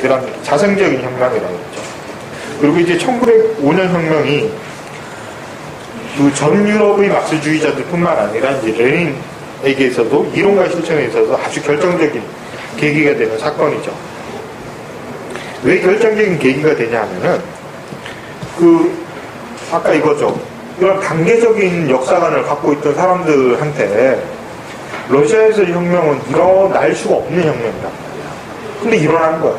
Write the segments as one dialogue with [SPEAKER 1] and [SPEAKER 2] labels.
[SPEAKER 1] 이런 자생적인 혁명이라고 했죠. 그리고 이제 1905년 혁명이 그 전 유럽의 막스주의자들뿐만 아니라 이제 레닌에게서도 이론과 실천에 있어서 아주 결정적인 계기가 되는 사건이죠. 왜 결정적인 계기가 되냐 하면은 아까 이거죠. 이런 단계적인 역사관을 갖고 있던 사람들한테 러시아에서 혁명은 일어날 수가 없는 혁명이란 말이야. 근데 일어난 거야.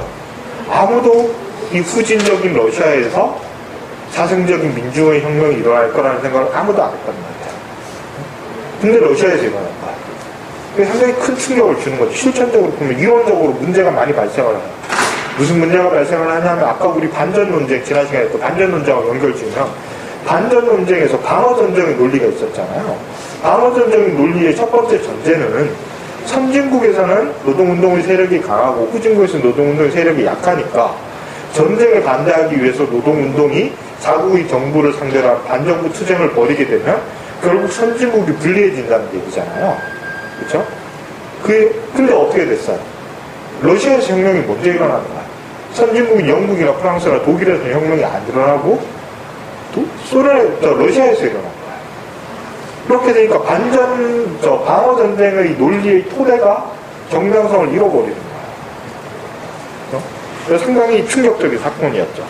[SPEAKER 1] 아무도 이 후진적인 러시아에서 사생적인 민주화의 혁명이 일어날 거라는 생각을 아무도 안 했단 말이야. 근데 러시아에서 일어난 거야. 그게 상당히 큰 충격을 주는 거지. 실천적으로 보면 이론적으로 문제가 많이 발생을 해요. 무슨 문제가 발생을 하냐면 아까 우리 반전 논쟁 지난 시간에 또 반전 논쟁하고 연결 지으면 반전 논쟁에서 방어 전쟁의 논리가 있었잖아요. 방어 전쟁의 논리의 첫 번째 전제는 선진국에서는 노동운동의 세력이 강하고 후진국에서는 노동운동의 세력이 약하니까 전쟁에 반대하기 위해서 노동운동이 자국의 정부를 상대로 한 반정부 투쟁을 벌이게 되면 결국 선진국이 불리해진다는 얘기잖아요. 그렇죠? 근데 어떻게 됐어요? 러시아에서 혁명이 먼저 일어나는 거야. 선진국인 영국이나 프랑스나 독일에서 혁명이 안 일어나고 러시아에서 일어난 거야. 그렇게 되니까 방어 전쟁의 논리의 토대가 정당성을 잃어버리는 거야. 그렇죠? 그래서 상당히 충격적인 사건이었죠.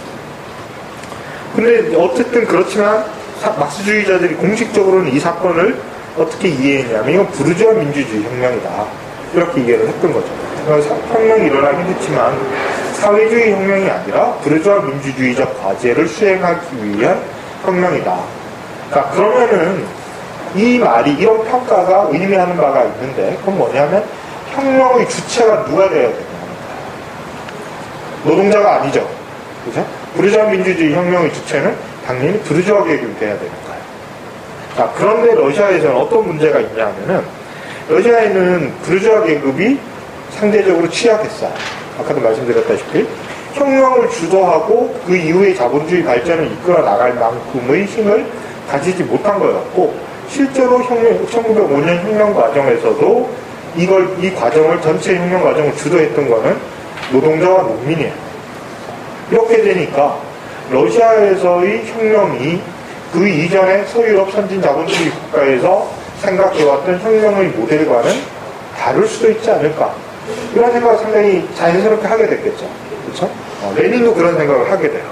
[SPEAKER 1] 근데 어쨌든 그렇지만 막스주의자들이 공식적으로는 이 사건을 어떻게 이해했냐면 이건 부르주아 민주주의 혁명이다. 이렇게 이해를 했던 거죠. 그래서 혁명이 일어나긴 했지만 사회주의 혁명이 아니라 부르주아 민주주의적 과제를 수행하기 위한 혁명이다. 그러니까 그러면은 이 말이 이런 평가가 의미하는 바가 있는데 그건 뭐냐면 혁명의 주체가 누가 되어야 되냐. 노동자가 아니죠. 그죠? 부르주아 민주주의 혁명의 주체는 당연히 부르주아 계급이 돼야 되는 거예요. 자, 그런데 러시아에서는 어떤 문제가 있냐 하면은 러시아에는 부르주아 계급이 상대적으로 취약했어요. 아까도 말씀드렸다시피 혁명을 주도하고 그 이후에 자본주의 발전을 이끌어 나갈 만큼의 힘을 가지지 못한 거였고 실제로 1905년 혁명 과정에서도 이 과정을 전체 혁명 과정을 주도했던 거는 노동자와 농민이에요. 이렇게 되니까 러시아에서의 혁명이 그 이전의 서유럽 선진 자본주의 국가에서 생각해왔던 혁명의 모델과는 다를 수도 있지 않을까. 이런 생각을 상당히 자연스럽게 하게 됐겠죠. 그렇죠? 레닌도 그런 생각을 하게 돼요.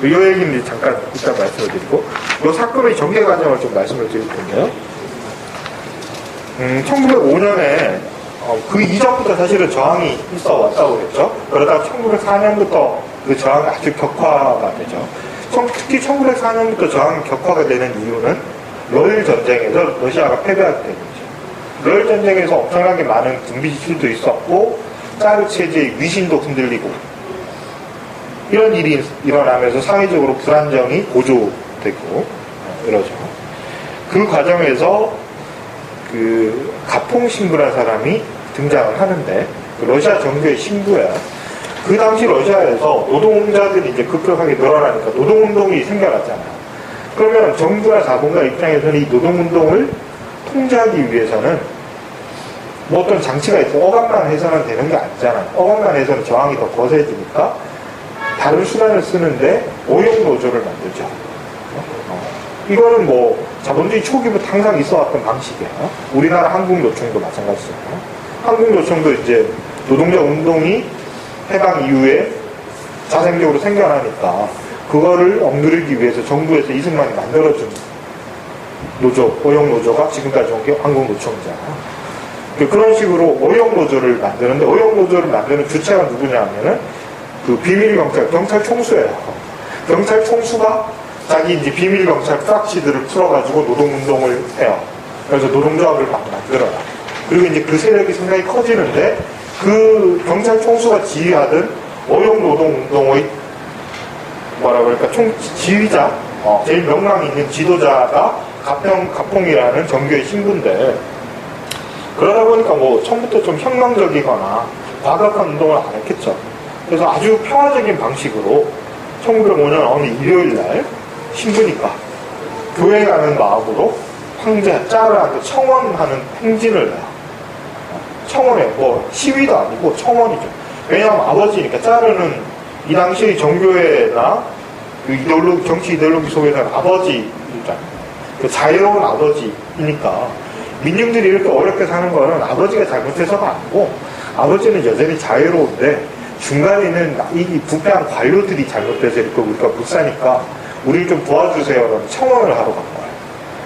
[SPEAKER 1] 이 얘기는 잠깐 이따 말씀을 드리고 이 사건의 전개 과정을 좀 말씀을 드릴 텐데요. 1905년에 그 이전부터 사실은 저항이 있어 왔다고 그랬죠. 그러다가 1904년부터 그 저항이 아주 격화가 되죠. 특히 1904년부터 저항이 격화가 되는 이유는 러일 전쟁에서 러시아가 패배하게 되는 거죠. 러일 전쟁에서 엄청나게 많은 군비 지출도 있었고 짜르 체제의 위신도 흔들리고 이런 일이 일어나면서 사회적으로 불안정이 고조되고 이러죠. 그 과정에서 그 가퐁 신부라는 사람이 등장을 하는데 그 러시아 정교의 신부야. 그 당시 러시아에서 노동자들이 이제 급격하게 늘어나니까 노동운동이 생겨났잖아요. 그러면 정부나 자본가 입장에서는 이 노동운동을 통제하기 위해서는 뭐 어떤 장치가 있어. 어감만 해서는 되는 게 아니잖아요. 어감만 해서는 저항이 더 거세지니까 다른 수단을 쓰는데 오용노조를 만들죠. 이거는 뭐 자본주의 초기부터 항상 있어왔던 방식이에요. 우리나라 한국노총도 마찬가지잖아요. 한국노총도 이제 노동자 운동이 해방 이후에 자생적으로 생겨나니까 그거를 억누르기 위해서 정부에서 이승만이 만들어준 노조, 오용노조가 지금까지 온 게 한국노총이잖아요. 그런 식으로 오용노조를 만드는데 오용노조를 만드는 주체가 누구냐 하면은 그 비밀경찰, 경찰 총수예요. 경찰 총수가 자기 이제 비밀경찰 프락시들을 풀어가지고 노동운동을 해요. 그래서 노동조합을 막 만들어요. 그리고 이제 그 세력이 상당히 커지는데 그 경찰 총수가 지휘하던 오용노동운동의 뭐라 그럴까 지휘자, 제일 명망 있는 지도자가 가퐁이라는 정교의 신부인데 그러다 보니까 뭐 처음부터 좀 혁명적이거나 과격한 운동을 안 했겠죠. 그래서 아주 평화적인 방식으로 1905년 어느 일요일날 신부니까 교회 가는 마음으로 황제 짜르한테 청원하는 행진을 해요. 청원에 뭐 시위도 아니고 청원이죠. 왜냐하면 아버지니까. 짜르는 이 당시의 정교회나 그 정치 이데올로기 속에서는 아버지잖아요. 그 자유로운 아버지이니까 민중들이 이렇게 어렵게 사는 거는 아버지가 잘못해서가 아니고 아버지는 여전히 자유로운데 중간에 있는 이 부패한 관료들이 잘못돼서 이렇게 우리가 못 사니까 우리를 좀 도와주세요라는 청원을 하러 간 거예요.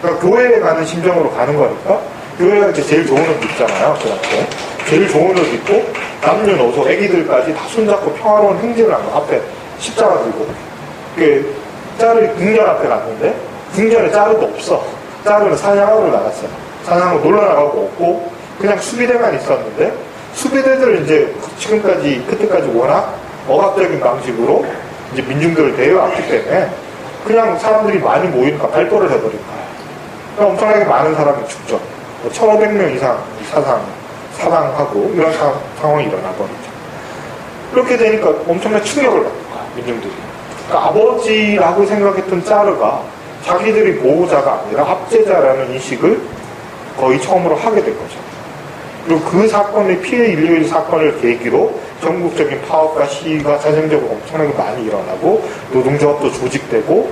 [SPEAKER 1] 그러니까 교회에 가는 심정으로 가는 거니까 교회가 이제 제일 좋은 옷 입잖아요. 그렇게 제일 좋은 옷 입고 남녀노소 애기들까지 다 손잡고 평화로운 행진을 한 거. 앞에 십자가 들고 그 짜르 궁전 앞에 갔는데 궁전에 짜르도 없어. 짜르는 사냥하러 나갔어요. 사냥하러 놀러 나가고 없고 그냥 수비대만 있었는데 수비대들은 이제 지금까지 그때까지 워낙 억압적인 방식으로 이제 민중들을 대여왔기 때문에 그냥 사람들이 많이 모이니까 발도를 해버린 거예요. 그러니까 엄청나게 많은 사람이 죽죠. 1,500명 이상 사망하고 이런 상황이 일어나버리죠. 그렇게 되니까 엄청난 충격을 받는 거야, 민중들이. 그러니까 아버지라고 생각했던 짜르가 자기들이 보호자가 아니라 압제자라는 인식을 거의 처음으로 하게 된 거죠. 그리고 그 사건의 피해 인류의 사건을 계기로 전국적인 파업과 시위가 자생적으로 엄청나게 많이 일어나고 노동조합도 조직되고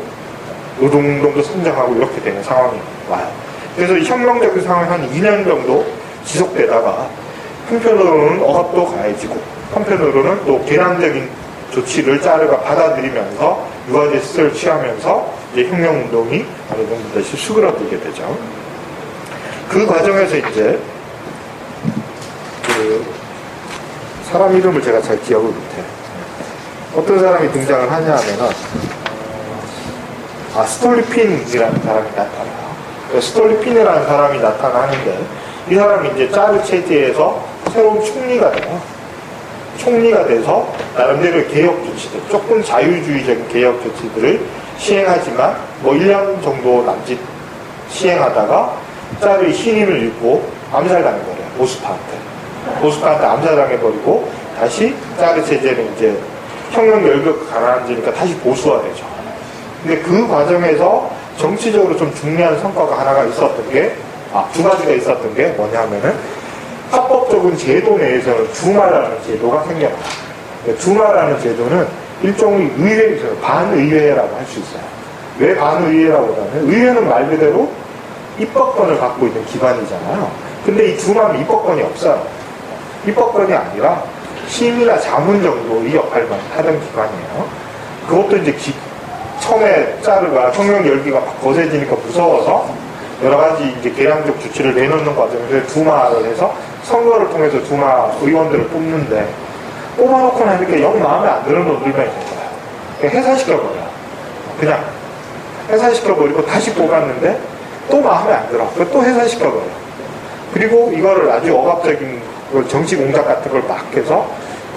[SPEAKER 1] 노동운동도 선정하고 이렇게 되는 상황이 와요. 그래서 이 혁명적인 상황이 한 2년 정도 지속되다가 한편으로는 억압도 가해지고 한편으로는 또 개량적인 조치를 짜르가 받아들이면서 유화제 시설을 취하면서 이제 혁명운동이 어느 정도 다시 수그러들게 되죠. 그 과정에서 이제 그 사람 이름을 제가 잘 기억을 못해. 어떤 사람이 등장을 하냐 하면은 스톨리핀이라는 사람이 나타나요. 스톨리핀이라는 사람이 나타나는데 이 사람이 이제 짜르 체제에서 새로운 총리가 돼요. 총리가 돼서 나름대로 개혁 조치들, 조금 자유주의적인 개혁 조치들을 시행하지만 뭐 1년 정도 남짓 시행하다가 짜르의 신임을 잃고 암살당해버려요. 보수파한테 암살당해버리고 다시 짜르 체제는 이제 혁명 열격 가라앉으니까 다시 보수화되죠. 근데 그 과정에서 정치적으로 좀 중요한 성과가 하나가 있었던 게, 두 가지가 있었던 게 뭐냐면은 합법적인 제도 내에서는 두마라는 제도가 생겨나요. 두마라는 제도는 일종의 의회에서 반의회라고 할 수 있어요. 왜 반의회라고 하냐면 의회는 말 그대로 입법권을 갖고 있는 기관이잖아요. 근데 이 두마는 입법권이 없어요. 입법권이 아니라 심의나 자문 정도의 역할만 하던 기관이에요. 그것도 이제 처음에 짜르가 혁명 열기가 막 거세지니까 무서워서 여러 가지 이제 개량적 조치를 내놓는 과정에서 두마를 해서 선거를 통해서 두마 의원들을 뽑는데 뽑아놓고 나니까 영 마음에 안 드는 놈들만 있는 거예요. 그냥 해산시켜버려요. 그냥 해산시켜버리고 다시 뽑았는데 또 마음에 안 들어. 또 해산시켜버려요. 그리고 이거를 아주 억압적인 정치 공작 같은 걸 막 해서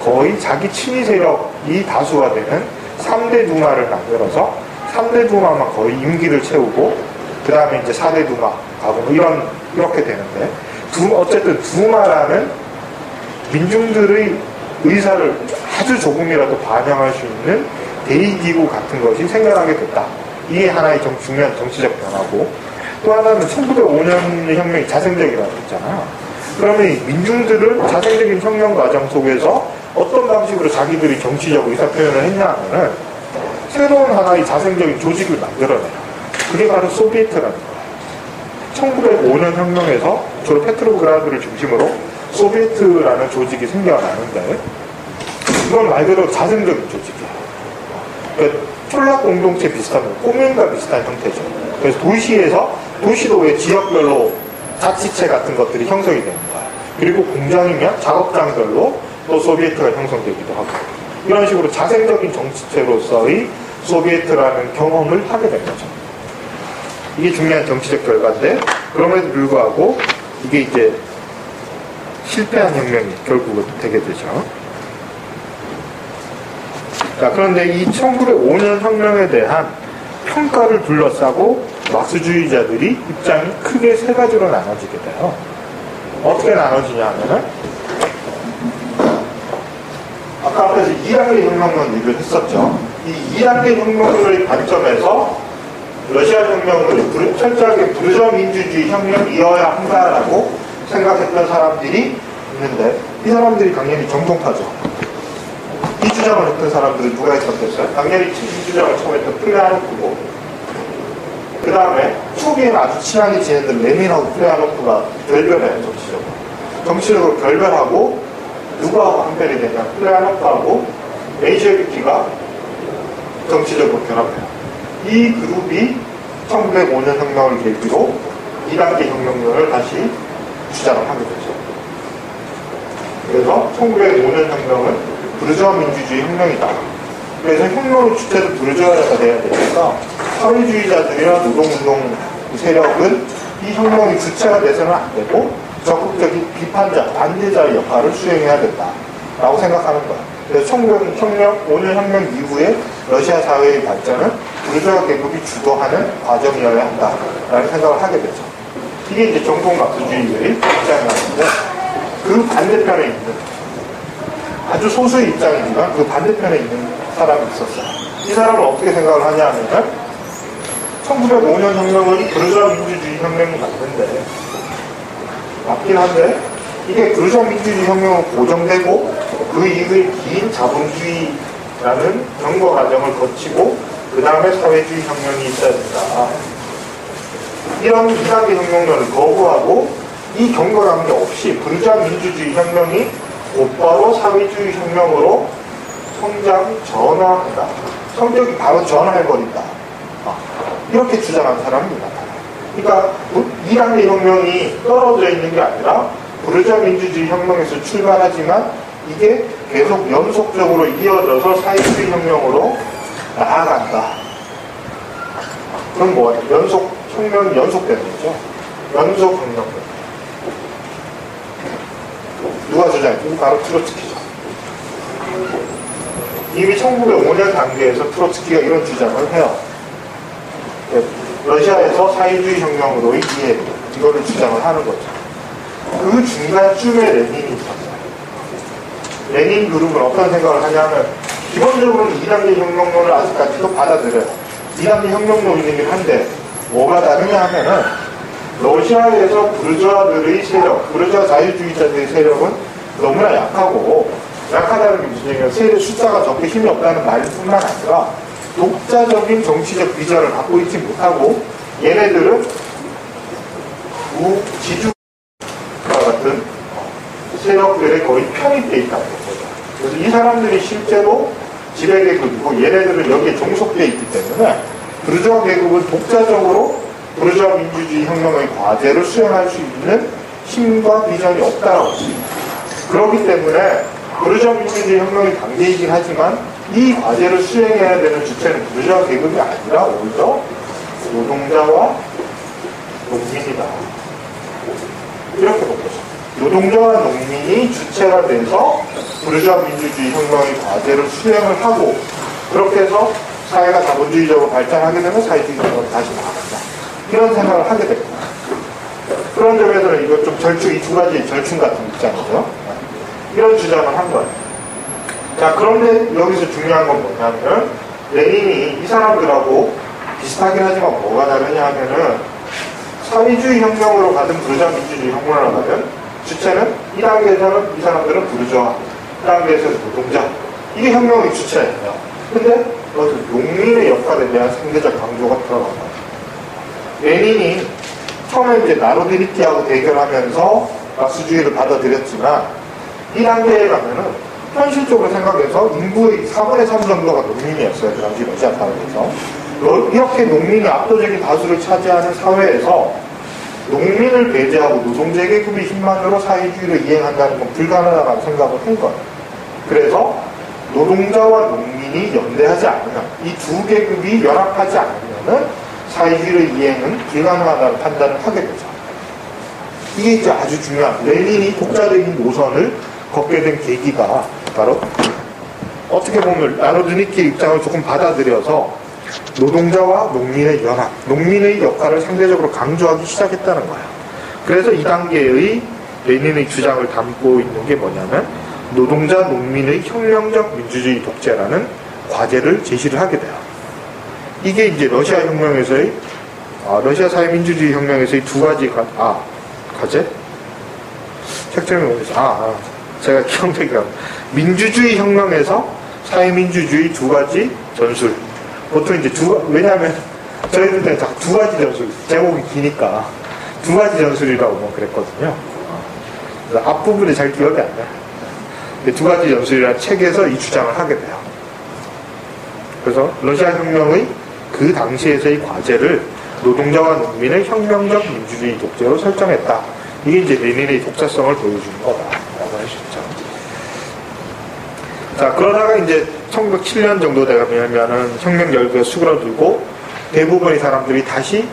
[SPEAKER 1] 거의 자기 친위 세력이 다수가 되는 3대 두마를 만들어서 3대 두마만 거의 임기를 채우고 그 다음에 이제 4대 두마 가고 뭐 이렇게 되는데 어쨌든 두마라는 민중들의 의사를 아주 조금이라도 반영할 수 있는 대의기구 같은 것이 생겨나게 됐다. 이게 하나의 중요한 정치적 변화고 또 하나는 1905년 혁명이 자생적이라고 했잖아요. 그러면 이 민중들은 자생적인 혁명 과정 속에서 어떤 방식으로 자기들이 정치적 의사표현을 했냐 하면은 새로운 하나의 자생적인 조직을 만들어내요. 그게 바로 소비에트라는 거예요. 1905년 혁명에서 주로 페트로그라드를 중심으로 소비에트라는 조직이 생겨나는데 이건 말 그대로 자생적인 조직이에요. 그러니까 촌락 공동체 비슷한 꼬면과 비슷한 형태죠. 그래서 도시도 왜 지역별로 자치체 같은 것들이 형성이 되는 거예요. 그리고 공장이면 작업장별로 또 소비에트가 형성되기도 하고 이런 식으로 자생적인 정치체로서의 소비에트라는 경험을 하게 된 거죠. 이게 중요한 정치적 결과인데 그럼에도 불구하고 이게 이제 실패한 혁명이 결국은 되게 되죠. 자, 그런데 이 1905년 혁명에 대한 평가를 둘러싸고 막스주의자들이 입장이 크게 세 가지로 나눠지게 돼요. 어떻게 나눠지냐 하면은 아까 앞에서 2단계 혁명론 얘기를 했었죠. 이 2단계 혁명론의 관점에서 러시아 혁명을 철저하게 부르주아 민주주의 혁명이어야 한다라고 생각했던 사람들이 있는데 이 사람들이 당연히 정통파죠. 주장을 했던 사람들은 누가 있었겠어요? 당연히 이 주장을 처음 했던 플레아노프고, 그 다음에 초기에는 아주 친하게 지냈던 레닌하고 플레아노프가 결별해요, 정치적으로. 정치적으로 결별하고, 누가 한별이 되냐? 플레아노프하고 메이제비키가 정치적으로 결합해요. 이 그룹이 1905년 혁명을 계기로 2단계 혁명론을 다시 주장을 하게 되죠. 그래서 1905년 혁명은 부르주아 민주주의 혁명이다. 그래서 혁명의 주체도 부르주아가 돼야 되니까 사회주의자들이나 노동운동 세력은 이 혁명의 주체가 돼서는 안 되고 적극적인 비판자, 반대자의 역할을 수행해야 된다라고 생각하는 거야. 그래서 1905년 혁명 이후에 러시아 사회의 발전은 부르주아 계급이 주도하는 과정이어야 한다라는 생각을 하게 되죠. 이게 이제 정통 마크주의의 입장이었는데 그 반대편에 있는 아주 소수의 입장이지만 그 반대편에 있는 사람이 있었어요. 이 사람은 어떻게 생각을 하냐 하면 1905년 혁명은 부르주아 민주주의 혁명이 맞긴 한데 이게 부르주아 민주주의 혁명은 고정되고 그 이후에 긴 자본주의라는 경과 과정을 거치고 그 다음에 사회주의 혁명이 있어야 된다. 이런 2단계 혁명론을 거부하고 이 경과관계 없이 부르주아 민주주의 혁명이 곧바로 사회주의 혁명으로 성장 전환한다. 성격이 바로 전환해버린다. 이렇게 주장한 사람이 나타나요. 그러니까 2단계 혁명이 떨어져 있는 게 아니라 부르주아 민주주의 혁명에서 출발하지만 이게 계속 연속적으로 이어져서 사회주의 혁명으로 나아간다. 그럼 뭐예요? 혁명이 연속되는 거죠. 연속 혁명. 누가 주장했죠? 바로 트로츠키죠. 이미 1905년 단계에서 트로츠키가 이런 주장을 해요. 러시아에서 사회주의 혁명으로의 이해, 이거를 주장을 하는 거죠. 그 중간쯤에 레닌이 있었어요. 레닌 그룹은 어떤 생각을 하냐면 기본적으로는 2단계 혁명론을 아직까지도 받아들여요. 2단계 혁명론이긴 한데 뭐가 다르냐 하면은 러시아에서 부르주아들의 세력, 부르주아 자유주의자들의 세력은 너무나 약하다는 게 무슨 얘기냐면 세력 숫자가 적게 힘이 없다는 말뿐만 아니라 독자적인 정치적 비전을 갖고 있지 못하고 얘네들은 지주와 같은 세력들에 거의 편입되어 있다는 거죠. 그래서 이 사람들이 실제로 지배계급이고 얘네들은 여기에 종속되어 있기 때문에 부르주아 계급은 독자적으로 부르주아 민주주의 혁명의 과제를 수행할 수 있는 힘과 비전이 없다라고 했습니다. 그렇기 때문에 부르주아 민주주의 혁명이 강제이긴 하지만 이 과제를 수행해야 되는 주체는 부르주아 계급이 아니라 오히려 노동자와 농민이다. 이렇게 본 거죠. 노동자와 농민이 주체가 돼서 부르주아 민주주의 혁명의 과제를 수행을 하고 그렇게 해서 사회가 자본주의적으로 발전하게 되면 사회주의 혁명으로 다시 나아간다. 이런 생각을 하게 됩니다. 그런 점에서는 이거 좀 이 두 가지 절충 같은 입장이죠. 이런 주장을 한 거예요. 자, 그런데 여기서 중요한 건 뭐냐면 레닌이 이 사람들하고 비슷하긴 하지만 뭐가 다르냐 하면은 사회주의 혁명으로 가든 부르주아 민주주의 혁명으로 가든 주체는 2단계에서는 이 사람들은 부르주아, 2단계에서는 노동자. 이게 혁명의 주체예요. 근데 농민의 역할에 대한 상대적 강조가 들어가요. 레닌이 처음에 이제 나로드니키하고 대결하면서 막스주의를 받아들였지만 2단계에 가면은 현실적으로 생각해서 인구의 4분의 3 정도가 농민이었어요. 그 당시 러시아 사회에서. 이렇게 농민이 압도적인 다수를 차지하는 사회에서 농민을 배제하고 노동자 계급의 힘만으로 사회주의를 이행한다는 건 불가능하다고 생각을 한 거예요. 그래서 노동자와 농민이 연대하지 않으면 이 두 계급이 연합하지 않으면 사회주의의 이행은 불가능하다는 판단을 하게 되죠. 이게 이제 아주 중요한 레닌이 독자적인 노선을 걷게 된 계기가 바로 어떻게 보면 나로드니키의 입장을 조금 받아들여서 노동자와 농민의 연합, 농민의 역할을 상대적으로 강조하기 시작했다는 거예요. 그래서 2단계의 레닌의 주장을 담고 있는 게 뭐냐면 노동자, 농민의 혁명적 민주주의 독재라는 과제를 제시를 하게 돼요. 이게 이제 러시아 혁명에서의 러시아 사회민주주의 혁명에서의 두 가지 과제? 책점이 뭐였어? 제가 기억되기가 민주주의 혁명에서 사회민주주의 두 가지 전술. 보통 이제 왜냐하면 저희들 때는 두 가지 전술, 제목이 기니까 두 가지 전술이라고 뭐 그랬거든요. 그래서 앞부분이 잘 기억이 안 나요. 근데 두 가지 전술이라는 책에서 이 주장을 하게 돼요. 그래서 러시아 혁명의 그 당시에서의 과제를 노동자와 농민의 혁명적 민주주의 독재로 설정했다. 이게 이제 레닌의 독자성을 보여주는 거다라고 할 수 있죠. 자, 그러다가 이제 1907년 정도 되면은 혁명 열기가 수그러들고 대부분의 사람들이 다시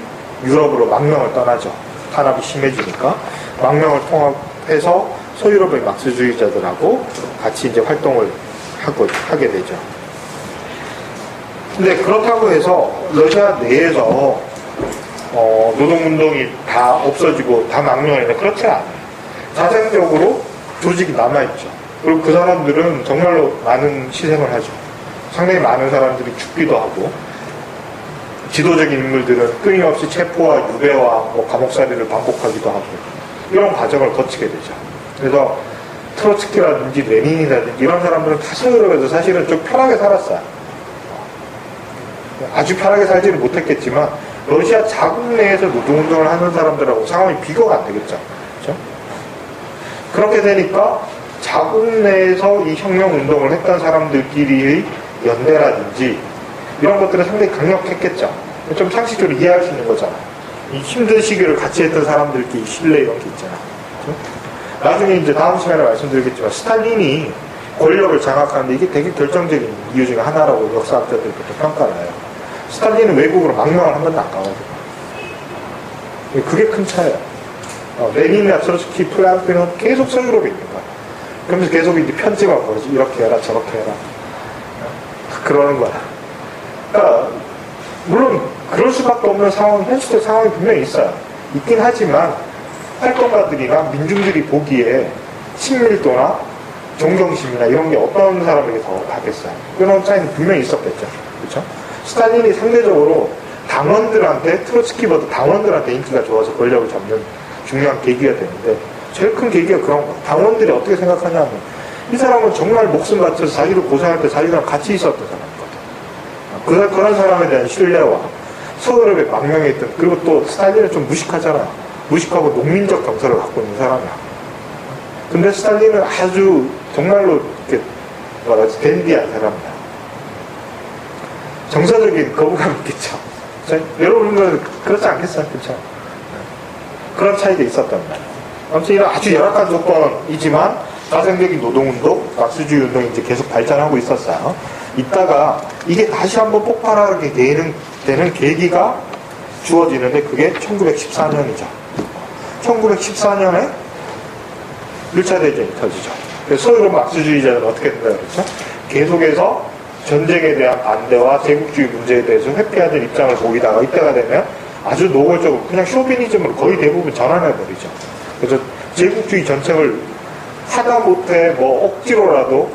[SPEAKER 1] 유럽으로 망명을 떠나죠. 탄압이 심해지니까 망명을 통합해서 서유럽의 막스주의자들하고 같이 이제 활동을 하게 되죠. 근데 그렇다고 해서 러시아 내에서 노동운동이 다 없어지고 다 망명했는데 그렇지 않아요. 자생적으로 조직이 남아있죠. 그리고 그 사람들은 정말로 많은 희생을 하죠. 상당히 많은 사람들이 죽기도 하고, 지도적인 인물들은 끊임없이 체포와 유배와 뭐 감옥살이를 반복하기도 하고, 이런 과정을 거치게 되죠. 그래서 트로츠키라든지 레닌이라든지 이런 사람들은 다 서유럽에서 사실은 좀 편하게 살았어요. 아주 편하게 살지는 못했겠지만 러시아 자국 내에서 노동운동을 하는 사람들하고 상황이 비교가 안 되겠죠. 그렇죠? 그렇게 되니까 자국 내에서 이 혁명운동을 했던 사람들끼리의 연대라든지 이런 것들은 상당히 강력했겠죠. 좀 상식적으로 이해할 수 있는 거잖아요. 이 힘든 시기를 같이 했던 사람들끼리 신뢰 이런 게 있잖아요. 그렇죠? 나중에 이제 다음 시간에 말씀드리겠지만 스탈린이 권력을 장악하는데 이게 되게 결정적인 이유 중에 하나라고 역사학자들이 그렇게 평가를 해요. 스탈린은 외국으로 망명을 한 번도 안 가거든요. 그게 큰 차이예요. 레닌이나 트로츠키, 플라토는 계속 서유럽에 있는 거야. 그러면서 계속 이제 편집하고 그러지. 이렇게 해라, 저렇게 해라. 그러는 거야. 그러니까 물론 그럴 수밖에 없는 상황, 현실적 상황이 분명히 있어요. 있긴 하지만 활동가들이나 민중들이 보기에 친밀도나 존경심이나 이런 게 어떤 사람에게 더 가겠어요. 그런 차이는 분명히 있었겠죠. 그렇죠? 스탈린이 상대적으로 당원들한테, 트로츠키보다 당원들한테 인기가 좋아서 권력을 잡는 중요한 계기가 되는데, 제일 큰 계기가 그런 거예요. 당원들이 어떻게 생각하냐면, 이 사람은 정말 목숨 바쳐서 자기를 고생할 때 자기랑 같이 있었던 사람이거든. 그런 사람에 대한 신뢰와 서유럽에 망명했던, 그리고 또 스탈린은 좀 무식하잖아요. 무식하고 농민적 정서를 갖고 있는 사람이야. 근데 스탈린은 아주 정말로 이렇게 댄디한 사람이야. 정서적인 거부감이 있겠죠. 여러분은 그렇지 않겠어요? 그렇죠? 그런 차이가 있었단 말이에요. 아무튼 이런 아주 열악한 조건이지만 자생적인 노동운동, 막스주의 운동이 이제 계속 발전하고 있었어요. 이따가 이게 다시 한번 폭발하게 되는 계기가 주어지는데 그게 1914년이죠. 1914년에 1차 대전이 터지죠. 그래서 서유럽 막스주의자는 어떻게 된다 그랬죠? 계속해서 전쟁에 대한 반대와 제국주의 문제에 대해서 회피하는 입장을 보이다가 이때가 되면 아주 노골적으로 그냥 쇼비니즘으로 거의 대부분 전환해버리죠. 그래서 제국주의 정책을 하다못해 뭐 억지로라도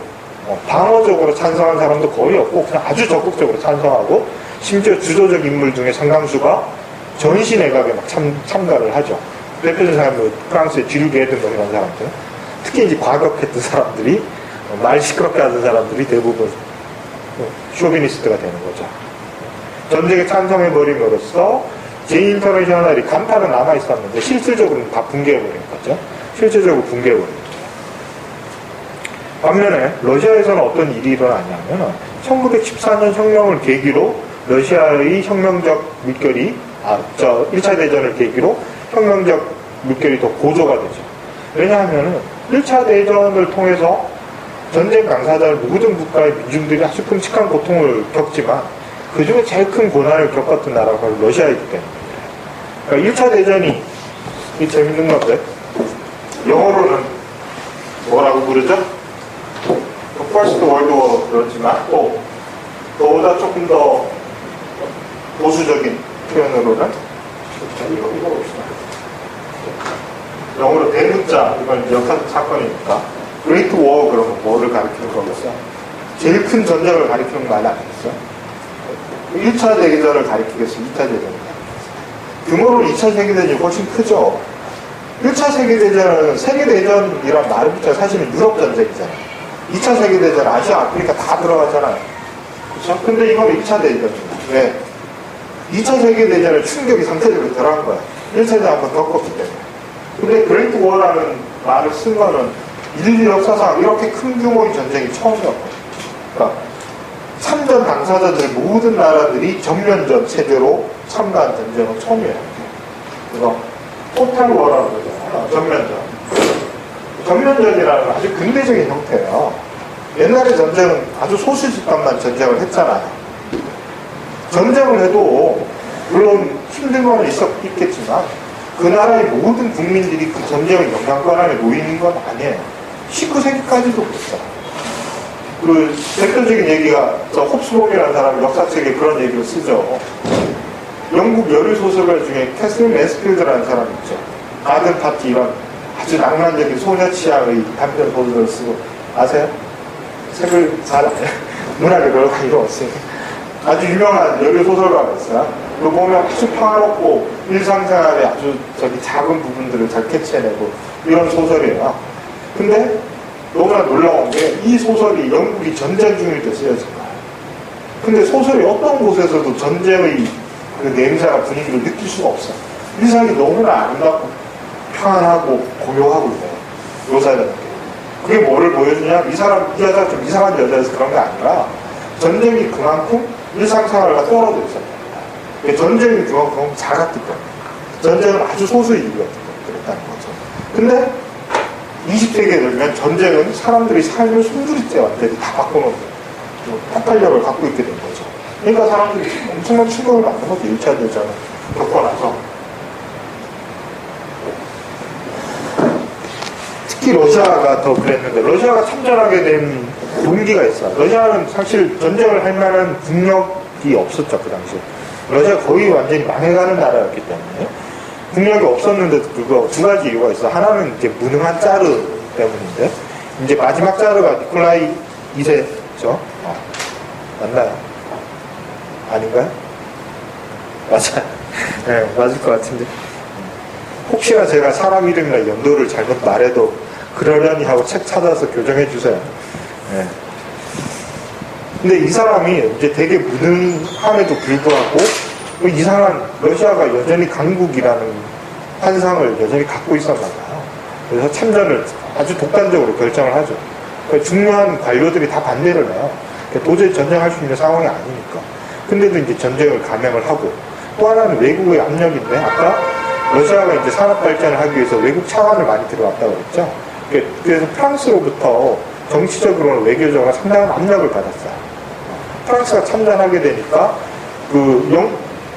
[SPEAKER 1] 방어적으로 찬성한 사람도 거의 없고 그냥 아주 적극적으로 찬성하고 심지어 주도적 인물 중에 상당수가 전시 내각에 막 참가를 하죠. 대표적인 사람은 프랑스의 주류 게든 뭐 이런 사람들, 특히 이제 과격했던 사람들이 말 시끄럽게 하던 사람들이 대부분 쇼비니스트가 되는 거죠. 전쟁에 찬성해버림으로써 제2인터내셔널이 간판은 남아있었는데 실질적으로는 다 붕괴해버린 거죠. 실질적으로 붕괴해버린 거죠. 반면에 러시아에서는 어떤 일이 일어나냐면 1914년 혁명을 계기로 러시아의 혁명적 물결이 1차 대전을 계기로 혁명적 물결이 더 고조가 되죠. 왜냐하면 1차 대전을 통해서 전쟁 당사자를 모든 국가의 민중들이 아주 끔찍한 고통을 겪지만 그 중에 제일 큰 고난을 겪었던 나라가 바로 러시아이기 때문에. 그러니까 1차 대전이 이 재밌는 건데 영어로는 뭐라고 부르죠? First World War 그렇지만 또 그보다 조금 더 보수적인 표현으로는 이거 봅시다. 영어로 대문자, 이건 역사적 사건이니까 Great War 그러면 뭐를 가리키는 거겠어? 제일 큰 전쟁을 가리키는 거 아니겠어? 1차 대전을 가리키겠어? 2차 대전을 가리키겠어? 규모로 2차 세계대전이 훨씬 크죠? 1차 세계대전은 세계대전이란 말부터 사실은 유럽 전쟁이잖아요. 2차 세계대전 아시아, 아프리카 다 들어가잖아요. 그렇죠? 근데 이건 2차 대전입니다. 왜? 2차 세계대전의 충격이 상대적으로 덜한 거야. 1차 대전 한번 겪었기 때문에. 근데 그레이트 워라는 말을 쓴 거는 인류 역사상 이렇게 큰 규모의 전쟁이 처음이었거든요. 그러니까 참전 당사자들 모든 나라들이 전면전 체제로 참가한 전쟁은 처음이에요. 그래서 토탈 워라고 그러잖아요. 전면전. 전면전이라는 아주 근대적인 형태예요. 옛날의 전쟁은 아주 소수 집단만 전쟁을 했잖아요. 전쟁을 해도 물론 힘든 건 있겠지만 그 나라의 모든 국민들이 그 전쟁의 영향권 안에 놓이는 건 아니에요. 19세기까지도 그랬어요. 그 대표적인 얘기가 저 홉스봉이라는 사람이 역사책에 그런 얘기를 쓰죠. 영국 여류 소설가 중에 캐슬린 매스필드라는 사람이 있죠. 가든 파티 이런 아주 낭만적인 소녀 취향의 단편 소설을 쓰고 아세요? 책을 잘 문학에 별로 관심 없으니까 아주 유명한 여류 소설가가 있어요. 그거 보면 아주 평화롭고 일상생활의 아주 작은 부분들을 잘 캐치해내고 이런 소설이에요. 근데 너무나 놀라운 게 이 소설이 영국이 전쟁 중일 때 쓰여진 거예요. 근데 소설이 어떤 곳에서도 전쟁의 그 냄새나 분위기를 느낄 수가 없어요. 일상이 너무나 아름답고 평안하고 고요하고 이래요. 묘사되는 게. 그게 뭐를 보여주냐? 이 여자가 좀 이상한 여자여서 그런 게 아니라 전쟁이 그만큼 일상생활과 떨어져 있었다. 전쟁이 그만큼 작았기 때문에. 전쟁은 아주 소수의 이유였다는 거죠. 근데 20세기에 들면 전쟁은 사람들이 삶을 숨죽이째 완전히 다 바꿔놓은 폭발력을 갖고 있게 된 거죠. 그러니까 사람들이 엄청난 충격을 받는 거죠. 1차 대전을 겪고 나서. 특히 러시아가 더 그랬는데 러시아가 참전하게 된 동기가 있어요. 러시아는 사실 전쟁을 할 만한 국력이 없었죠. 그 당시에. 러시아가 거의 완전히 망해가는 나라였기 때문에 국력이 없었는데도 불구하고 두 가지 이유가 있어. 하나는 이제 무능한 짜르 때문인데 이제 마지막 짜르가 니콜라이 2세죠. 맞나요? 아닌가요? 맞아요. 네, 맞을 것 같은데. 혹시나 제가 사람 이름이나 연도를 잘못 말해도 그러려니 하고 책 찾아서 교정해 주세요. 네. 근데 이 사람이 이제 되게 무능함에도 불구하고 이상한 러시아가 여전히 강국이라는 환상을 여전히 갖고 있었나 봐요. 그래서 참전을 아주 독단적으로 결정을 하죠. 그러니까 중요한 관료들이 다 반대를 해요. 그러니까 도저히 전쟁할 수 있는 상황이 아니니까. 근데도 이제 전쟁을 감행을 하고 또 하나는 외국의 압력인데 아까 러시아가 이제 산업 발전을 하기 위해서 외국 차관을 많이 들어왔다고 그랬죠. 그래서 프랑스로부터 정치적으로는 외교적으로 상당한 압력을 받았어요. 프랑스가 참전하게 되니까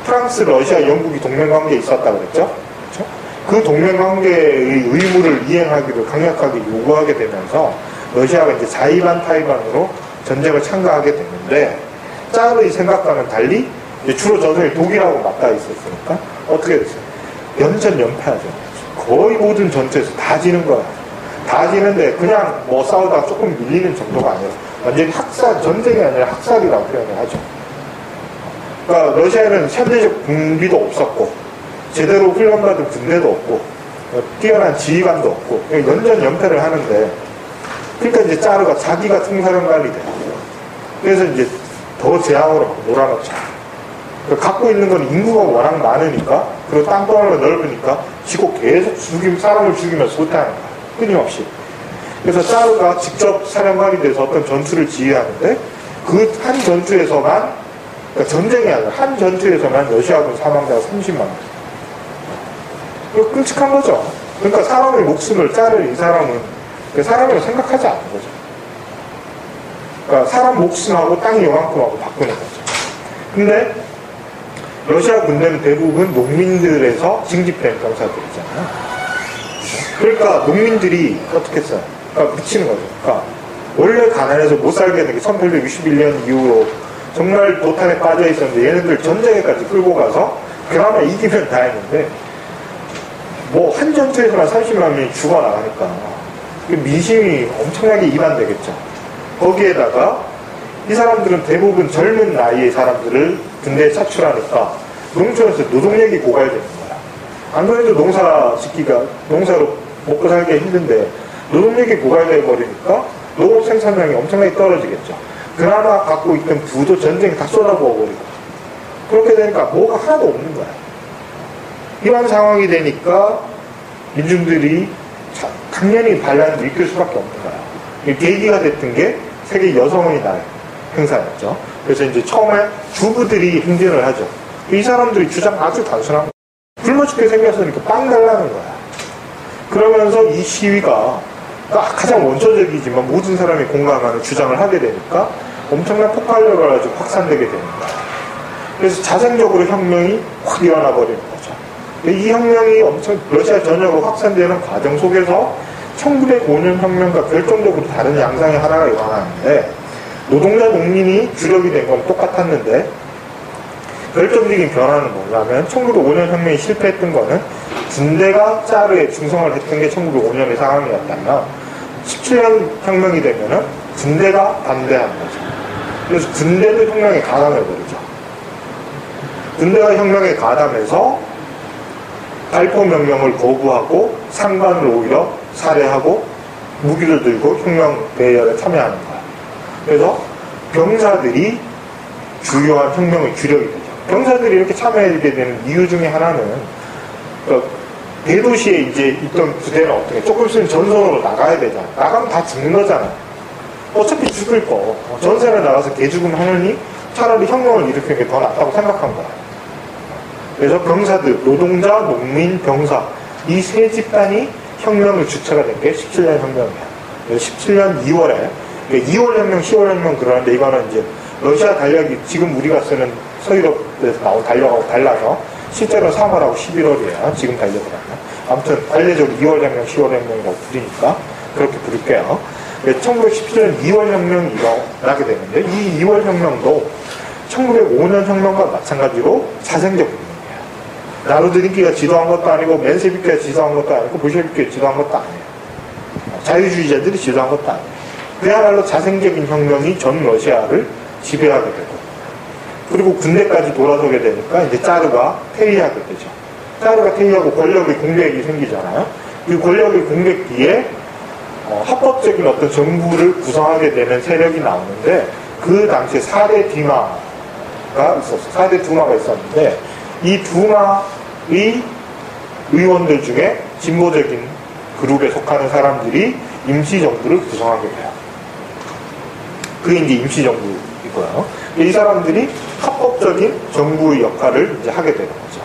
[SPEAKER 1] 프랑스, 러시아, 영국이 동맹관계에 있었다고 그랬죠. 그렇죠? 그 동맹관계의 의무를 이행하기를 강력하게 요구하게 되면서 러시아가 이제 자의반 타의반으로 전쟁을 참가하게 됐는데 짜르의 생각과는 달리 주로 전선이 독일하고 맞닿아 있었으니까 어떻게 됐어요? 연전연패하죠. 거의 모든 전투에서 다 지는 거야. 다 지는데 그냥 뭐 싸우다가 조금 밀리는 정도가 아니라 완전히 전쟁이 아니라 학살이라고 표현을 하죠. 그러니까 러시아에는 현대적 군비도 없었고 제대로 훈련받은 군대도 없고 뛰어난 지휘관도 없고 연전연패를 하는데 그러니까 이제 짜르가 자기가 통사령관이 돼요. 그래서 이제 더 재앙으로 몰아넣죠. 갖고 있는 건 인구가 워낙 많으니까 그리고 땅덩어리가 넓으니까 지고 계속 사람을 죽이면서 후퇴하는 거야. 끊임없이. 그래서 짜르가 직접 사령관이 돼서 어떤 전투를 지휘하는데 그 한 전투에서만 그러니까 전쟁이 아니라 한 전투에서만 러시아군 사망자가 30만 명. 이거 끔찍한 거죠. 그러니까 사람의 목숨을 짜르 이 사람은 사람을 생각하지 않는 거죠. 그러니까 사람 목숨하고 땅이 요만큼하고 바꾸는 거죠. 근데 러시아 군대는 대부분 농민들에서 징집된 병사들이잖아요. 그러니까 농민들이 어떻게 했어요? 그러니까 미치는 거죠. 그러니까 원래 가난해서 못 살게 된 게 1861년 이후로 정말 도탄에 빠져 있었는데 얘네들 전쟁에까지 끌고 가서 그나마 이기면 다행인데 뭐 한 전투에서만 30만 명이 죽어나가니까 민심이 엄청나게 이반되겠죠. 거기에다가 이 사람들은 대부분 젊은 나이의 사람들을 군대에 차출하니까 농촌에서 노동력이 고갈되는 거야. 안 그래도 농사로 먹고 살기 힘든데 노동력이 고갈돼 버리니까 농업 생산량이 엄청나게 떨어지겠죠. 그나마 갖고 있던 부도 전쟁이 다 쏟아부어버리고 그렇게 되니까 뭐가 하나도 없는 거야. 이런 상황이 되니까 민중들이 당연히 반란을 일으킬 수밖에 없는 거야. 계기가 됐던 게 세계 여성의 날 행사였죠. 그래서 이제 처음에 주부들이 행진을 하죠. 이 사람들이 주장 아주 단순한 거야. 굶어 죽게 생겼으니까 빵 달라는 거야. 그러면서 이 시위가 가장 원초적이지만 모든 사람이 공감하는 주장을 하게 되니까 엄청난 폭발력을 가지고 확산되게 되는 거야. 그래서 자생적으로 혁명이 확 일어나 버리는 거죠. 이 혁명이 엄청 러시아 전역으로 확산되는 과정 속에서 1905년 혁명과 결정적으로 다른 양상의 하나가 일어나는데, 노동자 농민이 주력이 된 건 똑같았는데 결정적인 변화는 뭐냐면 1905년 혁명이 실패했던 거는 군대가 짜르에 충성을 했던 게 1905년의 상황이었다면 17년 혁명이 되면은 군대가 반대한 거죠. 그래서 군대도 혁명에 가담해버리죠. 군대가 혁명에 가담해서 발포 명령을 거부하고 상관을 오히려 살해하고 무기를 들고 혁명 대열에 참여하는 거야. 그래서 병사들이 주요한 혁명의 주력이 되죠. 병사들이 이렇게 참여하게 되는 이유 중에 하나는 대도시에 이제 있던 부대는 어떻게 조금 있으면 전선으로 나가야 되잖아. 나가면 다 죽는 거잖아. 어차피 죽을 거. 전선에 나가서 개죽음 하느니 차라리 혁명을 일으키는 게 더 낫다고 생각한 거야. 그래서 병사들, 노동자, 농민, 병사 이 세 집단이 혁명의 주체가 된 게 17년 혁명이야. 그래서 17년 2월에 2월 혁명, 10월 혁명 그러는데 이거는 이제 러시아 달력이 지금 우리가 쓰는 서유럽에서 나온 달력하고 달라서 실제로 3월하고 11월이에요. 지금 달력은 아니야. 아무튼 관례적으로 2월 혁명, 10월 혁명이라고 부르니까 그렇게 부를게요. 1917년 2월 혁명이 일어나게 되는데 이 2월 혁명도 1905년 혁명과 마찬가지로 자생적 혁명이에요. 나루드린키가 지도한 것도 아니고 맨세비키가 지도한 것도 아니고 볼셰비키가 지도한 것도 아니에요. 자유주의자들이 지도한 것도 아니에요. 그야말로 자생적인 혁명이 전 러시아를 지배하게 되고 그리고 군대까지 돌아서게 되니까 이제 짜르가 퇴위하게 되죠. 짜르가 퇴위하고 권력의 공백이 생기잖아요. 이 권력의 공백 뒤에 합법적인 어떤 정부를 구성하게 되는 세력이 나오는데 그 당시에 4대 두마가 있었어요. 4대 두마가 있었는데 이 두마의 의원들 중에 진보적인 그룹에 속하는 사람들이 임시정부를 구성하게 돼요. 그게 이제 임시정부이고요. 이 사람들이 합법적인 정부의 역할을 이제 하게 되는 거죠.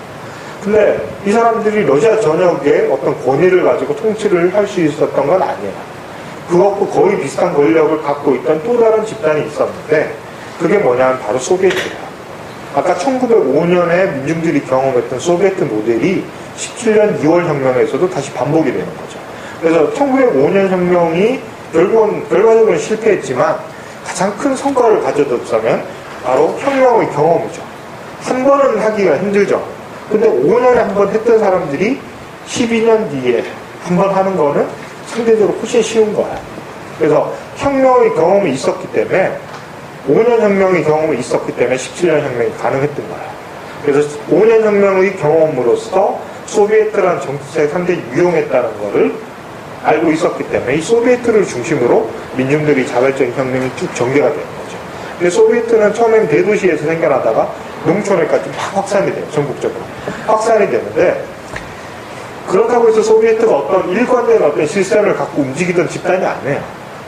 [SPEAKER 1] 근데 이 사람들이 러시아 전역에 어떤 권위를 가지고 통치를 할 수 있었던 건 아니에요. 그것과 거의 비슷한 권력을 갖고 있던 또 다른 집단이 있었는데 그게 뭐냐면 바로 소비에트예요. 아까 1905년에 민중들이 경험했던 소비에트 모델이 17년 2월 혁명에서도 다시 반복이 되는 거죠. 그래서 1905년 혁명이 결국은 결과적으로 실패했지만 가장 큰 성과를 가져뒀다면 바로 혁명의 경험이죠. 한 번은 하기가 힘들죠. 근데 5년에 한 번 했던 사람들이 12년 뒤에 한 번 하는 거는 상대적으로 훨씬 쉬운 거야. 그래서 혁명의 경험이 있었기 때문에 5년 혁명의 경험이 있었기 때문에 17년 혁명이 가능했던 거야. 그래서 5년 혁명의 경험으로서 소비에트라는 정치에 상당히 유용했다는 거를 알고 있었기 때문에 이 소비에트를 중심으로 민중들이 자발적인 혁명이 쭉 전개가 되는 거죠. 근데 소비에트는 처음엔 대도시에서 생겨나다가 농촌에까지 막 확산이 돼요. 전국적으로. 확산이 되는데 그렇다고 해서 소비에트가 어떤 일관된 어떤 시스템을 갖고 움직이던 집단이 아니에요.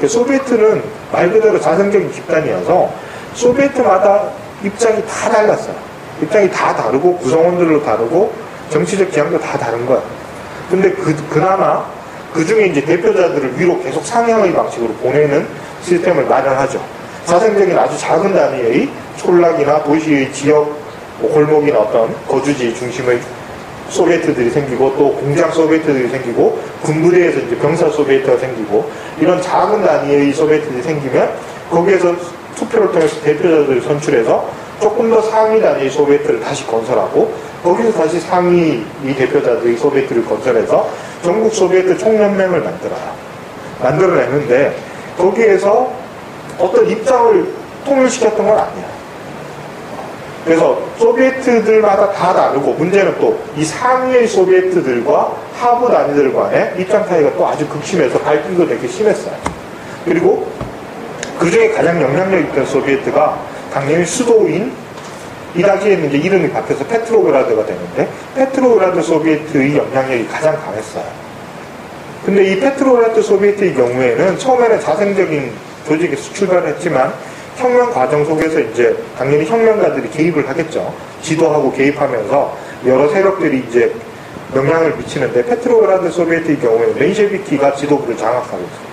[SPEAKER 1] 소비에트는 말 그대로 자생적인 집단이어서 소비에트마다 입장이 다 달랐어요. 입장이 다 다르고 구성원들로 다르고 정치적 기향도 다 다른 거예요. 근데 그나마 그 중에 이제 대표자들을 위로 계속 상향의 방식으로 보내는 시스템을 마련하죠. 자생적인 아주 작은 단위의 촌락이나 도시의 지역, 골목이나 어떤 거주지 중심의 소비에트들이 생기고 또 공장 소비에트들이 생기고 군부대에서 이제 병사 소비에트가 생기고 이런 작은 단위의 소비에트들이 생기면 거기에서 투표를 통해서 대표자들을 선출해서 조금 더 상위 단위의 소비에트를 다시 건설하고 거기서 다시 상위 이 대표자들이 소비에트를 건설해서 전국 소비에트 총연맹을 만들어내는데 거기에서 어떤 입장을 통일시켰던 건 아니야. 그래서 소비에트들마다 다 다르고 문제는 또 이 상위의 소비에트들과 하부 단위들 간의 입장 차이가 또 아주 극심해서 갈등도 되게 심했어요. 그리고 그 중에 가장 영향력 있던 소비에트가 당연히 수도인 이 당시에는 이제 이름이 바뀌어서 페트로그라드가 되는데 페트로그라드 소비에트의 영향력이 가장 강했어요. 근데 이 페트로그라드 소비에트의 경우에는 처음에는 자생적인 조직에서 출발을 했지만 혁명 과정 속에서 이제 당연히 혁명가들이 개입을 하겠죠. 지도하고 개입하면서 여러 세력들이 이제 영향을 미치는데 페트로그라드 소비에트의 경우에는 멘셰비키가 지도부를 장악하고 있어요.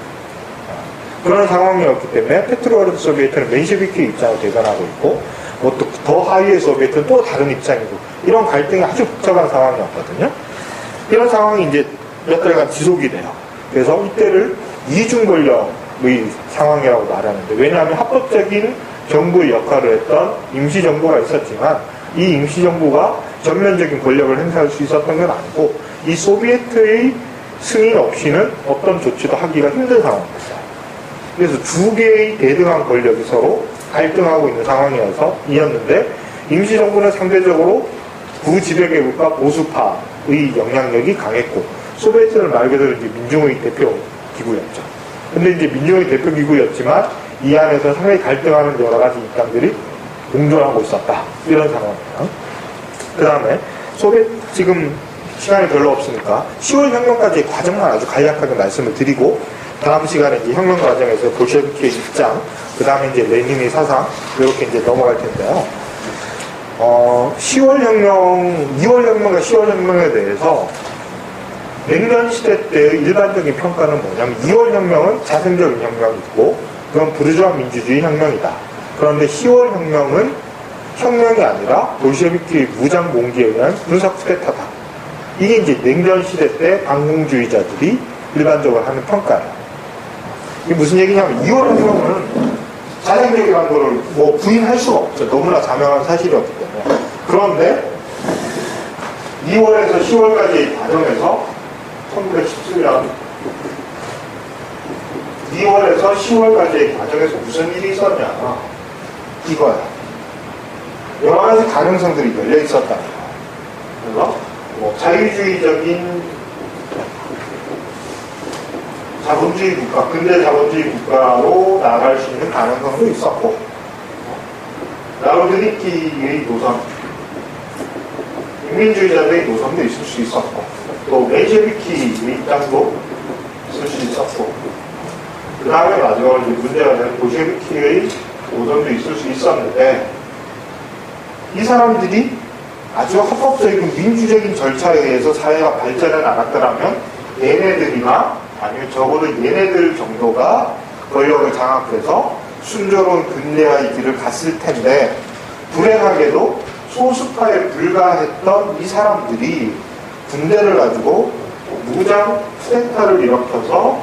[SPEAKER 1] 그런 상황이었기 때문에 페트로그라드 소비에트는 멘셰비키의 입장을 대변하고 있고 뭐 또 더 하위의 소비에트는 또 다른 입장이고 이런 갈등이 아주 복잡한 상황이었거든요. 이런 상황이 이제 몇 달간 지속이 돼요. 그래서 이때를 이중 권력의 상황이라고 말하는데 왜냐하면 합법적인 정부의 역할을 했던 임시정부가 있었지만 이 임시정부가 전면적인 권력을 행사할 수 있었던 건 아니고 이 소비에트의 승인 없이는 어떤 조치도 하기가 힘든 상황이었어요. 그래서 두 개의 대등한 권력이 서로 갈등하고 있는 상황이었는데 임시정부는 상대적으로 구지배계급과 보수파의 영향력이 강했고 소비에트는 말 그대로 이제 민중의 대표 기구였죠. 근데 이제 민중의 대표 기구였지만 이 안에서 상당히 갈등하는 여러 가지 입장들이 공존하고 있었다. 이런 상황이에요. 그 다음에 지금 시간이 별로 없으니까 10월 혁명까지의 과정만 아주 간략하게 말씀을 드리고 다음 시간에 이제 혁명 과정에서 볼셰비키의 입장, 그 다음에 이제 레닌의 사상, 이렇게 이제 넘어갈 텐데요. 2월 혁명과 10월 혁명에 대해서 냉전 시대 때의 일반적인 평가는 뭐냐면 2월 혁명은 자생적인 혁명이고 그건 부르주아 민주주의 혁명이다. 그런데 10월 혁명은 혁명이 아니라 볼셰비키의 무장 봉기에 의한 군사 쿠데타다. 이게 이제 냉전 시대 때 반공주의자들이 일반적으로 하는 평가예요. 이게 무슨 얘기냐면 2월 혁명은 자생적이라는 거를 뭐 부인할 수가 없죠. 너무나 자명한 사실이었기 때문에. 그런데 2월에서 10월까지의 과정에서 1917년 2월에서 10월까지의 과정에서 무슨 일이 있었냐 이거야. 여러 가지 가능성들이 열려 있었다. 그래서 뭐 자유주의적인 자본주의 국가, 근대 자본주의 국가로 나아갈 수 있는 가능성도 있었고 나로드니키의 노선, 인민주의자들의 노선도 있을 수 있었고 또 멘셰비키의 입장도 있을 수 있었고 그 다음에 마지막으로 문제가 되는 볼셰비키의 노선도 있을 수 있었는데 이 사람들이 아주 합법적이고 민주적인 절차에 의해서 사회가 발전해 나갔더라면 얘네들이나 아니면 적어도 얘네들 정도가 권력을 장악해서 순조로운 근대화의 길을 갔을 텐데 불행하게도 소수파에 불과했던 이 사람들이 군대를 가지고 무장 쿠데타를 일으켜서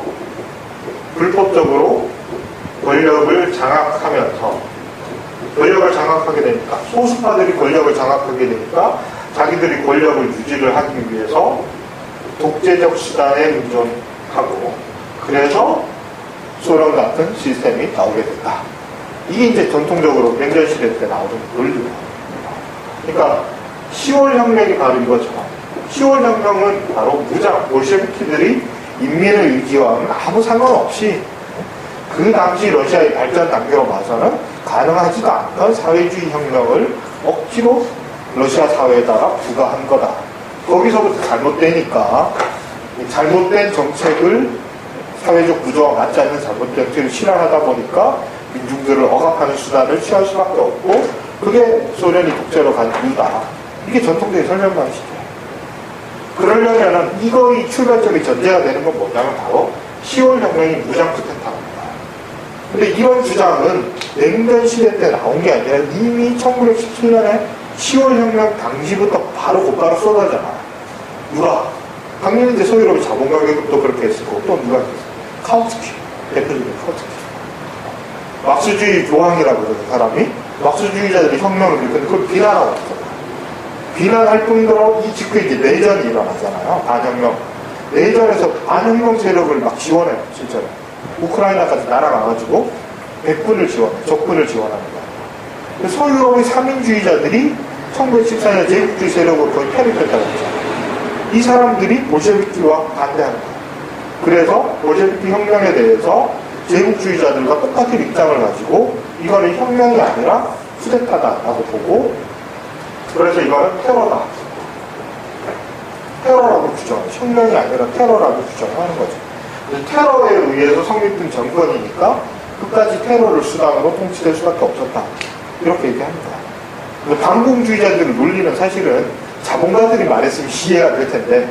[SPEAKER 1] 불법적으로 권력을 장악하면서 권력을 장악하게 되니까 소수파들이 권력을 장악하게 되니까 자기들이 권력을 유지를 하기 위해서 독재적 수단에 의존하고 그래서 소련 같은 시스템이 나오게 된다. 이게 이제 전통적으로 냉전 시대 때 나오는 논리입니다. 그러니까 10월 혁명이 바로 이거죠. 10월 혁명은 바로 무장 볼셰비키들이 인민의 의지와는 아무 상관없이 그 당시 러시아의 발전 단계로 봐서는 가능하지도 않던 사회주의 혁명을 억지로 러시아 사회에다가 부과한 거다. 거기서부터 잘못되니까 잘못된 정책을 사회적 구조와 맞지 않는 잘못된 정책을 실현하다 보니까 민중들을 억압하는 수단을 취할 수밖에 없고 그게 소련이 독재로 간 이유다. 이게 전통적인 설명 방식이에요. 그러려면 이거의 출발점이 전제가 되는 건 뭐냐면 바로 10월 혁명이 무장 쿠데타입니다. 근데 이런 주장은 냉전 시대 때 나온 게 아니라 이미 1917년에 10월 혁명 당시부터 바로 곧바로 쏟아져나요. 누가? 당연히 이제 소유럽의 자본가 계급도 그렇게 했었고 또 누가 했어요? 카우츠키. 대표적인 카우츠키. 막스주의 교황이라고 그러는 사람이 막스주의자들이 혁명을 일으켰는데 그걸 비난하고 있어요. 비난할 뿐더러 이 직후에 이제 내전이 일어나잖아요. 반혁명. 내전에서 반혁명 세력을 막 지원해요. 실제로. 우크라이나까지 날아가가지고 백군을 지원해, 적군을 지원하는 거예요. 서유럽의 삼인주의자들이 1914년 제국주의 세력으로 거의 패배했다고 했죠. 이 사람들이 볼셰비키와 반대하는 거예요. 그래서 볼셰비키 혁명에 대해서 제국주의자들과 똑같은 입장을 가지고 이거는 혁명이 아니라 쿠데타다라고 보고, 그래서 이거는 테러다, 테러라고 규정해요. 혁명이 아니라 테러라고 규정하는 거죠. 테러에 의해서 성립된 정권이니까 끝까지 테러를 수단으로 통치될 수밖에 없었다, 이렇게 얘기합니다. 반공주의자들의 논리는 사실은 자본가들이 말했으면 이해가 될 텐데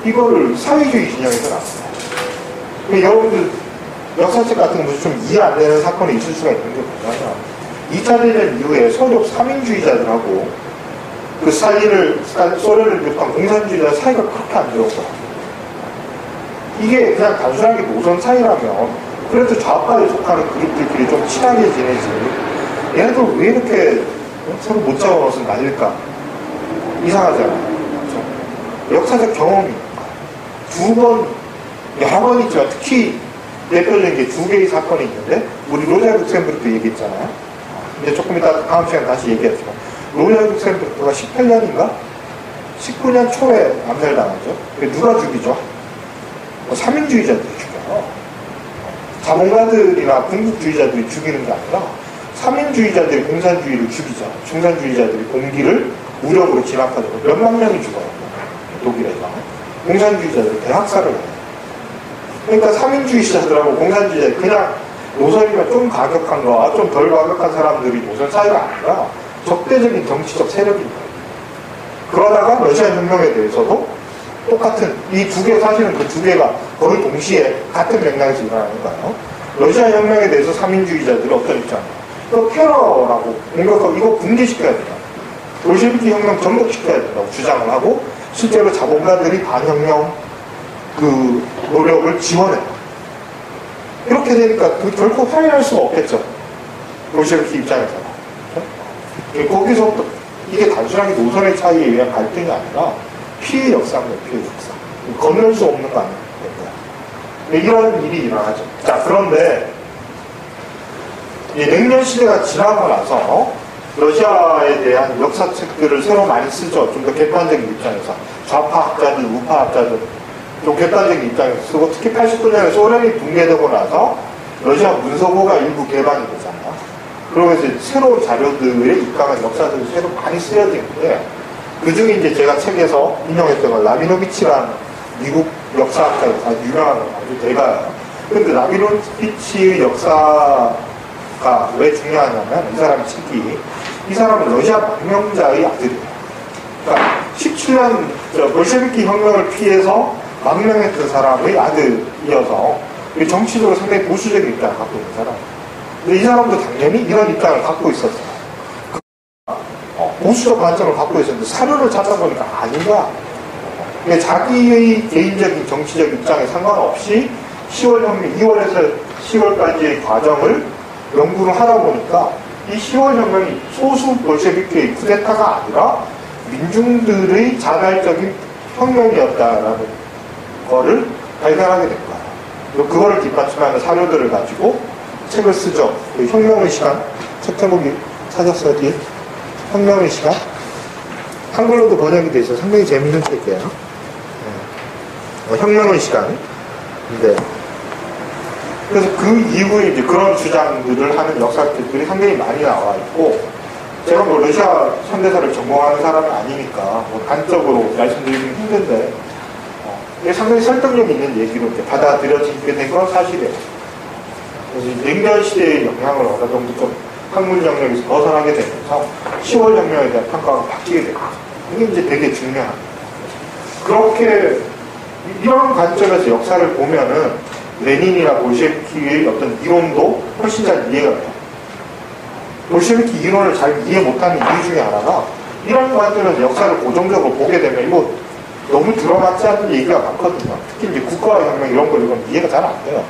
[SPEAKER 1] 이거를 사회주의 진영에서 나왔어요. 여러분들 역사책 같은 거 좀 이해 안 되는 사건이 있을 수가 있는 게 뭐냐면 2차 대전 이후에 서독 3인주의자들하고 그 사이를, 소련을 비롯한 공산주의자 사이가 그렇게 안 좋은 거야. 이게 그냥 단순하게 노선 사이라면 그래도 좌파에 속하는 그룹들끼리 좀 친하게 지내지, 얘네들 왜 이렇게 서로 못 잡아먹어서 날릴까? 이상하잖아요. 그렇죠? 역사적 경험이 여러 번 있지만 특히 대표적인 게 두 개의 사건이 있는데, 우리 로자 룩셈부르크 얘기했잖아요. 근데 조금 이따 다음 시간에 다시 얘기하지만 로자 룩셈부르크가 18년인가? 19년 초에 암살당하죠. 누가 죽이죠? 3인주의자들이 죽여요. 자본가들이나 군국주의자들이 죽이는 게 아니라 3인주의자들이 공산주의를 죽이죠. 중산주의자들이 공기를 무력으로 진압하죠. 몇만 명이 죽어요. 독일에서. 공산주의자들이 대학살을 해요. 그러니까 3인주의자들하고 공산주의자들, 그냥 노선이면 좀 가격한 거와 좀 덜 가격한 사람들이 노선 사이가 아니라 적대적인 정치적 세력입니다. 그러다가 러시아 혁명에 대해서도 똑같은, 이 두 개, 사실은 그 두 개가 거의 동시에 같은 맥락에서 일어나는 거예요. 러시아 혁명에 대해서 3인주의자들이 어떤 입장이에요? 이거 테러라고 공격하고 이거 붕괴시켜야 된다, 볼셰비키 혁명 전복시켜야 된다고 주장을 하고, 실제로 자본가들이 반혁명 그 노력을 지원해요. 이렇게 되니까 결코 화해할 수가 없겠죠, 볼셰비키 입장에서는. 거기서부터 이게 단순하게 노선의 차이에 의한 갈등이 아니라 피해 역사입니다. 피해 역사. 건널 수 없는 거 아닙니까? 이런 일이 일어나죠. 자, 그런데 냉전 시대가 지나고 나서 러시아에 대한 역사책들을 새로 많이 쓰죠. 좀 더 객관적인 입장에서. 좌파 학자들, 우파 학자들 좀 객관적인 입장에서 쓰고, 특히 89년에 소련이 붕괴되고 나서 러시아 문서고가 일부 개방이 되잖아요. 그러면서 새로운 자료들의 입각한 역사들이 새로 많이 쓰여지는데, 그 중에 이제 제가 책에서 인용했던 건 라비노비치라는 미국 역사학자가 아주 유명한 아주 대가예요. 근데 라비노비치의 역사가 왜 중요하냐면, 이 사람 책이, 이 사람은 러시아 망명자의 아들이에요. 그러니까 17년 볼셰비키 혁명을 피해서 망명했던 사람의 아들이어서 정치적으로 상당히 보수적인 입장을 갖고 있는 사람. 근데 이 사람도 당연히 이런 입장을 갖고 있었어요. 보수적 관점을 갖고 있었는데 사료를 찾아보니까 아닌가. 자기의 개인적인 정치적 입장에 상관없이 10월 혁명, 2월에서 10월까지의 과정을 연구를 하다 보니까 이 10월 혁명이 소수 볼셰비키의 쿠데타가 아니라 민중들의 자발적인 혁명이었다라는 거를 발견하게 된 거예요. 그거를 뒷받침하는 사료들을 가지고 책을 쓰죠. 혁명의 시간, 책 제목이 찾았어요, 뒤에? 혁명의 시간? 한글로도 번역이 돼 있어서 상당히 재밌는 책이에요. 혁명의 시간. 근데 그래서 그 이후에 이제 그런 주장들을 하는 역사책들이 상당히 많이 나와 있고, 제가 뭐 러시아 현대사를 전공하는 사람은 아니니까 뭐 단적으로 말씀드리기는 힘든데, 이게 상당히 설득력 있는 얘기로 이렇게 받아들여지게 된 건 사실이에요. 그래서 냉전 시대의 영향을 어느 정도 좀 학문 영역에서 벗어나게 되면서 10월 혁명에 대한 평가가 바뀌게 됩니다. 이게 이제 되게 중요합니다. 그렇게 이런 관점에서 역사를 보면은 레닌이나 볼셰비키의 어떤 이론도 훨씬 잘 이해가 돼요. 볼셰비키 이론을 잘 이해 못하는 이유 중에 하나가, 이런 관점에서 역사를 고정적으로 보게 되면 이거 너무 들어맞지 않는 얘기가 많거든요. 특히 이제 국가혁명 이런 걸 읽으면 이해가 잘 안 돼요.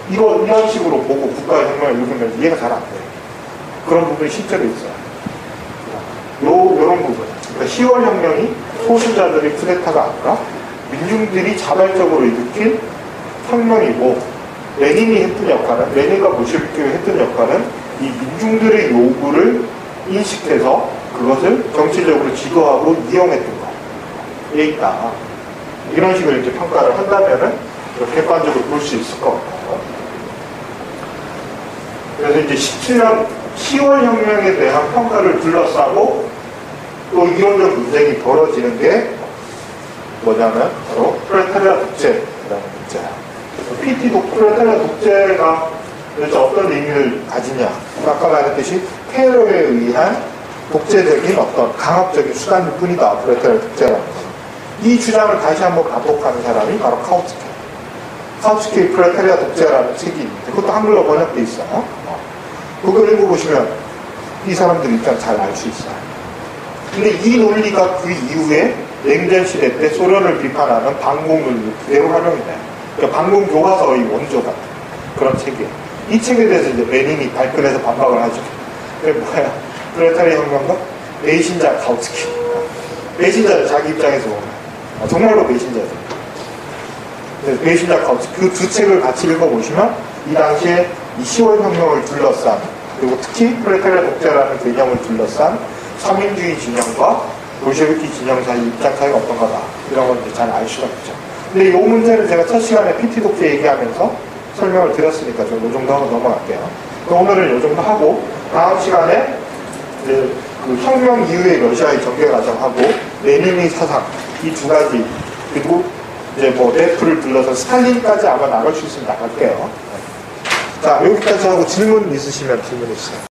[SPEAKER 1] 이런 식으로 보고 국가혁명을 읽으면 이해가 잘 안 돼요. 그런 부분이 실제로 있어요. 요런 부분. 그러니까 10월 혁명이 소수자들의 쿠데타가 아니라 민중들이 자발적으로 일으킨 혁명이고, 레닌이 했던 역할은, 레닌과 볼셰비키가 했던 역할은 이 민중들의 요구를 인식해서 그것을 정치적으로 지도하고 이용했던 거에 있다. 이런 식으로 이제 평가를 한다면은 객관적으로 볼 수 있을 것 같아요. 그래서 이제 17년 10월 혁명에 대한 평가를 둘러싸고 또 이론적 논쟁이 벌어지는 게 뭐냐면 바로 프롤레타리아 독재라는 문제야. PT 프롤레타리아 독재가 도대체 어떤 의미를 가지냐. 아까 말했듯이 테러에 의한 독재적인 어떤 강압적인 수단일 뿐이다. 프롤레타리아 독재라는 거. 이 주장을 다시 한번 반복하는 사람이 바로 카우츠키. 카우츠키의 프롤레타리아 독재라는 책이 있는데 그것도 한글로 번역돼 있어요. 그걸 읽어보시면 이 사람들 입장 잘 알 수 있어요. 근데 이 논리가 그 이후에 냉전 시대 때 소련을 비판하는 반공 논리 그대로 활용이 돼요. 그러니까 반공 교과서의 원조 같은 그런 책이에요. 이 책에 대해서 이제 레닌이 발끈해서 반박을 하죠. 그게 뭐야? 프롤레타리아 혁명가? 배신자 카우츠키. 배신자는 자기 입장에서 보면 정말로 배신자죠. 배신자 카우츠키 그 두 책을 같이 읽어보시면 이 당시에 이 10월 혁명을 둘러싼 그리고 특히 프롤레타리아 독재라는 개념을 둘러싼 서민주의 진영과 볼셰비키 진영 사이 입장 차이가 어떤 거다 이런 걸 잘 알 수가 있죠. 근데 이 문제는 제가 첫 시간에 PT 독재 얘기하면서 설명을 드렸으니까 좀 이 정도 하고 넘어갈게요. 오늘은 이 정도 하고 다음 시간에 이제 그 혁명 이후의 러시아의 전개 과정하고 레닌의 사상 이 두 가지 그리고 이제 뭐 레프를 불러서 스탈린까지 아마 나갈 수 있으면 나갈게요. 자 여기까지 하고 질문 있으시면 질문해 주세요.